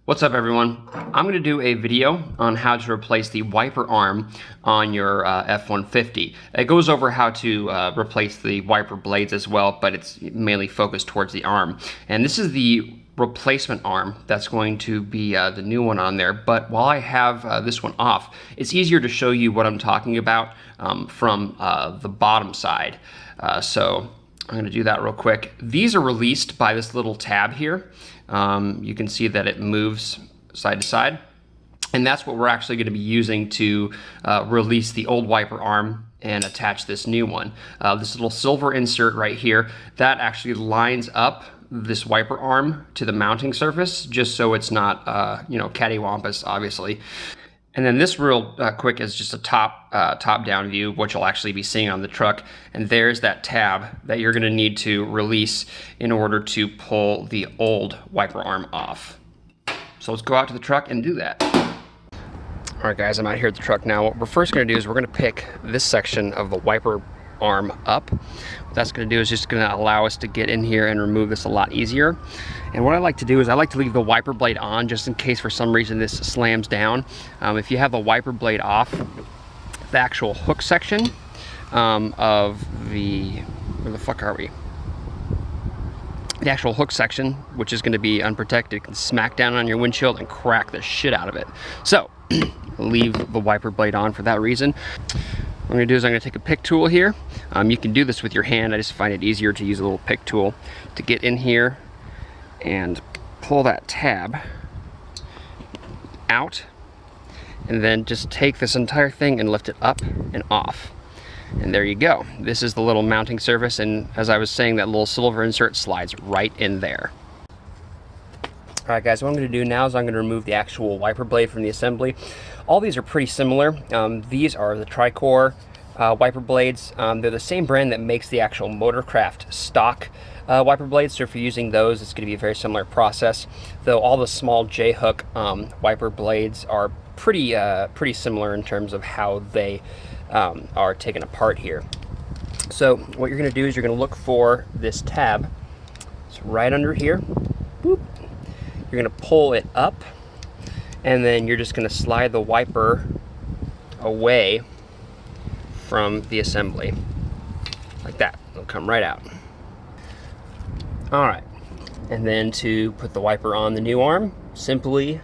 What's up everyone? I'm going to do a video on how to replace the wiper arm on your F150. It goes over how to replace the wiper blades as well, but it's mainly focused towards the arm. And this is the replacement arm that's going to be the new one on there. But while I have this one off, it's easier to show you what I'm talking about from the bottom side. So I'm going to do that real quick. These are released by this little tab here. You can see that it moves side to side, and that's what we're actually going to be using to release the old wiper arm and attach this new one. This little silver insert right here, that actually lines up this wiper arm to the mounting surface, just so it's not cattywampus, obviously. And then this real quick is just a top-down view of what you'll actually be seeing on the truck. And there's that tab that you're gonna need to release in order to pull the old wiper arm off. So let's go out to the truck and do that. All right guys, I'm out here at the truck now. What we're first gonna do is we're gonna pick this section of the wiper arm up. What that's going to do is just going to allow us to get in here and remove this a lot easier. And what I like to do is I like to leave the wiper blade on just in case for some reason this slams down. If you have the wiper blade off, the actual hook section of the, where the fuck are we? The actual hook section, which is going to be unprotected, can smack down on your windshield and crack the shit out of it. So leave the wiper blade on for that reason. What I'm going to do is I'm going to take a pick tool here. You can do this with your hand. I just find it easier to use a little pick tool to get in here and pull that tab out, and then just take this entire thing and lift it up and off. And there you go. This is the little mounting surface, and as I was saying, that little silver insert slides right in there. All right guys, what I'm going to do now is I'm going to remove the actual wiper blade from the assembly. All these are pretty similar. These are the Tricore wiper blades. They're the same brand that makes the actual Motorcraft stock wiper blades, so if you're using those, it's going to be a very similar process. Though all the small J-hook wiper blades are pretty similar in terms of how they are taken apart here. So what you're going to do is you're going to look for this tab. It's right under here. Boop. You're going to pull it up, and then you're just going to slide the wiper away from the assembly like that. It'll come right out. All right, and then to put the wiper on the new arm, simply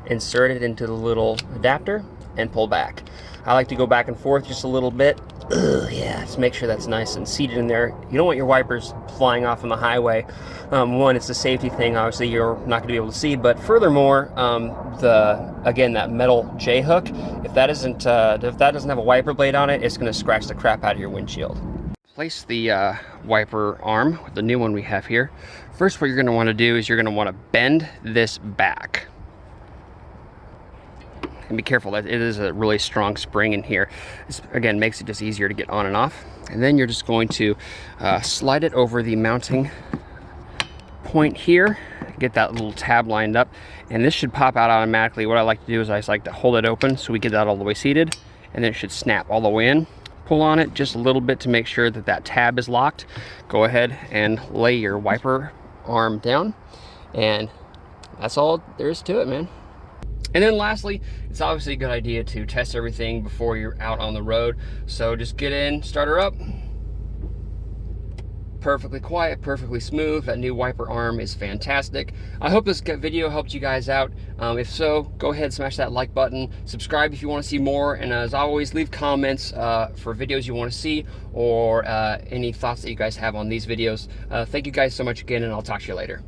insert it into the little adapter and pull back. I like to go back and forth just a little bit. Yeah, just make sure that's nice and seated in there. You don't want your wipers flying off on the highway. One, it's a safety thing. Obviously, you're not going to be able to see. But furthermore, again, that metal J hook, if that doesn't have a wiper blade on it, it's going to scratch the crap out of your windshield. Place the wiper arm with the new one we have here. First, what you're going to want to do is you're going to want to bend this back. And be careful that it is a really strong spring in here. This, again, makes it just easier to get on and off. And then you're just going to slide it over the mounting point here, get that little tab lined up, and this should pop out automatically. What I like to do is I just like to hold it open so we get that all the way seated, and then it should snap all the way in. Pull on it just a little bit to make sure that that tab is locked. Go ahead and lay your wiper arm down, and that's all there is to it, man. And then lastly, it's obviously a good idea to test everything before you're out on the road. So just get in, start her up. Perfectly quiet, perfectly smooth. That new wiper arm is fantastic. I hope this video helped you guys out. If so, go ahead, smash that like button. Subscribe if you want to see more. And as always, leave comments for videos you want to see, or any thoughts that you guys have on these videos. Thank you guys so much again, and I'll talk to you later.